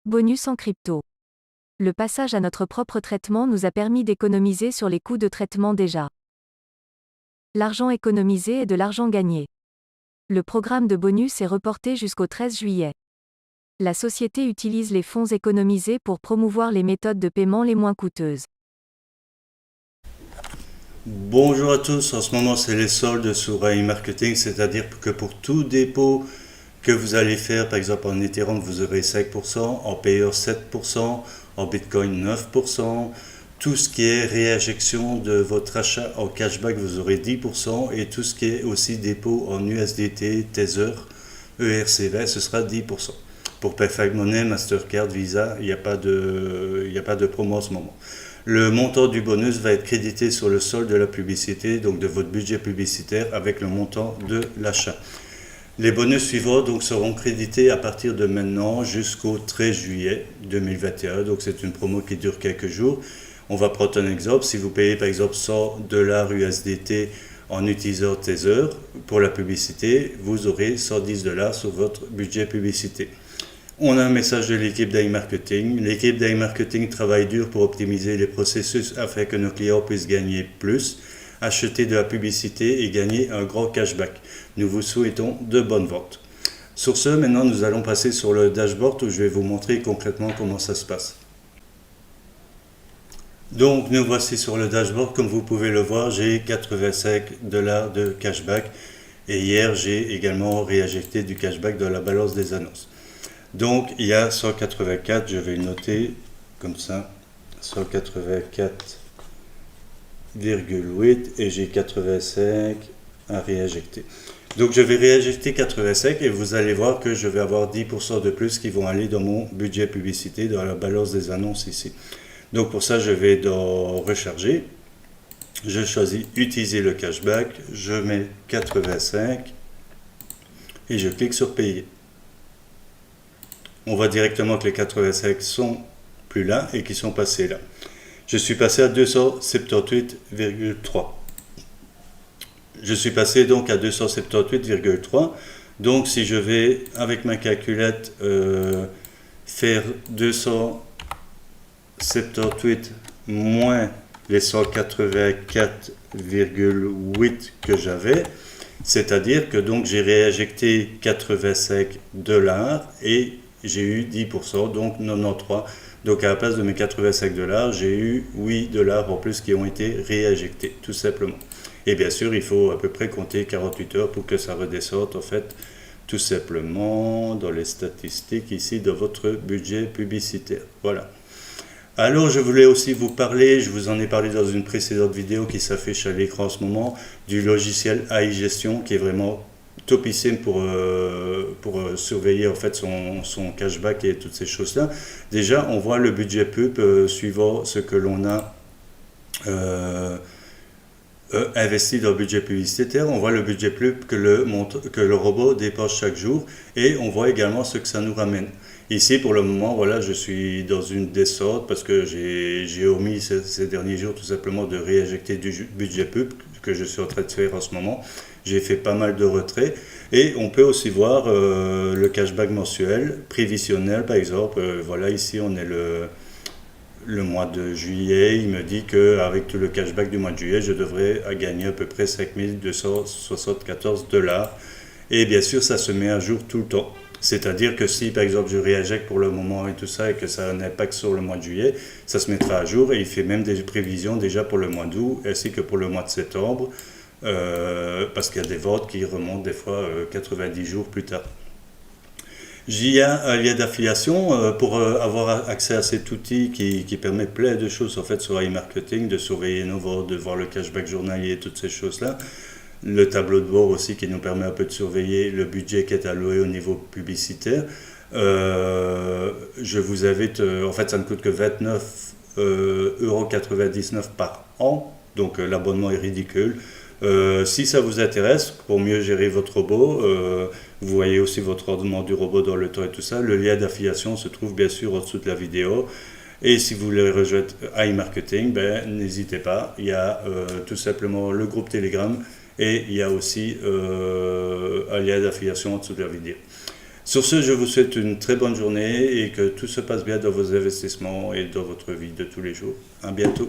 Bonus en crypto. Le passage à notre propre traitement nous a permis d'économiser sur les coûts de traitement déjà. L'argent économisé est de l'argent gagné. Le programme de bonus est reporté jusqu'au 13 juillet. La société utilise les fonds économisés pour promouvoir les méthodes de paiement les moins coûteuses. Bonjour à tous, en ce moment c'est les soldes sur e-marketing, c'est-à-dire que pour tout dépôt que vous allez faire, par exemple en Ethereum vous aurez 5%, en Payer 7%, en Bitcoin 9%, tout ce qui est réinjection de votre achat en cashback vous aurez 10% et tout ce qui est aussi dépôt en USDT, Tether, ERC20 ce sera 10%. Pour Perfect Money, Mastercard, Visa, il n'y a pas de promo en ce moment. Le montant du bonus va être crédité sur le solde de la publicité, donc de votre budget publicitaire avec le montant de l'achat. Les bonus suivants donc seront crédités à partir de maintenant jusqu'au 13 juillet 2021. Donc c'est une promo qui dure quelques jours. On va prendre un exemple. Si vous payez par exemple 100 $ USDT en utilisant Tether pour la publicité, vous aurez 110 $ sur votre budget publicité. On a un message de l'équipe d'iMarketing. L'équipe d'iMarketing travaille dur pour optimiser les processus afin que nos clients puissent gagner plus, acheter de la publicité et gagner un grand cashback. Nous vous souhaitons de bonnes ventes. Sur ce, maintenant nous allons passer sur le dashboard où je vais vous montrer concrètement comment ça se passe. Donc nous voici sur le dashboard, comme vous pouvez le voir, j'ai 85 $ de cashback et hier j'ai également réinjecté du cashback dans la balance des annonces. Donc il y a 184, je vais le noter comme ça, 184,8 et j'ai 85 à réinjecter. Donc je vais réinjecter 85 et vous allez voir que je vais avoir 10% de plus qui vont aller dans mon budget publicité, dans la balance des annonces ici. Donc pour ça je vais dans recharger, je choisis utiliser le cashback, je mets 85 et je clique sur payer. On voit directement que les 85 sont plus là et qui sont passés là. Je suis passé à 278,3. Je suis passé donc à 278,3. Donc si je vais avec ma calculette faire 278 moins les 184,8 que j'avais, c'est-à-dire que donc j'ai réinjecté 85 $ et j'ai eu 10%, donc 93. Donc à la place de mes 85 $, j'ai eu 8 $ en plus qui ont été réinjectés, tout simplement. Et bien sûr, il faut à peu près compter 48 heures pour que ça redescende, en fait, tout simplement dans les statistiques ici de votre budget publicitaire. Voilà. Alors je voulais aussi vous parler, je vous en ai parlé dans une précédente vidéo qui s'affiche à l'écran en ce moment, du logiciel AI-Gestion qui est vraiment topissime pour surveiller en fait son cashback et toutes ces choses-là. Déjà, on voit le budget pub suivant ce que l'on a investi dans le budget publicitaire. On voit le budget pub que le robot dépense chaque jour et on voit également ce que ça nous ramène. Ici, pour le moment, voilà, je suis dans une descente parce que j'ai omis ces derniers jours tout simplement de réinjecter du budget pub que je suis en train de faire en ce moment. J'ai fait pas mal de retraits et on peut aussi voir le cashback mensuel, prévisionnel par exemple. Voilà, ici on est le mois de juillet. Il me dit qu'avec tout le cashback du mois de juillet, je devrais gagner à peu près 5 274 $. Et bien sûr, ça se met à jour tout le temps. C'est-à-dire que si par exemple je réinjecte pour le moment et tout ça et que ça a un impact sur le mois de juillet, ça se mettra à jour et il fait même des prévisions déjà pour le mois d'août ainsi que pour le mois de septembre. Parce qu'il y a des ventes qui remontent des fois 90 jours plus tard. Il y a un lien d'affiliation pour avoir accès à cet outil qui permet plein de choses en fait sur e-marketing, de surveiller nos ventes, de voir le cashback journalier, toutes ces choses-là. Le tableau de bord aussi qui nous permet un peu de surveiller le budget qui est alloué au niveau publicitaire. Je vous invite, en fait ça ne coûte que 29,99 € par an, donc l'abonnement est ridicule. Si ça vous intéresse, pour mieux gérer votre robot, vous voyez aussi votre rendement du robot dans le temps et tout ça, le lien d'affiliation se trouve bien sûr en dessous de la vidéo. Et si vous voulez rejoindre iMarketing, n'hésitez pas, il y a tout simplement le groupe Telegram et il y a aussi un lien d'affiliation en dessous de la vidéo. Sur ce, je vous souhaite une très bonne journée et que tout se passe bien dans vos investissements et dans votre vie de tous les jours. À bientôt.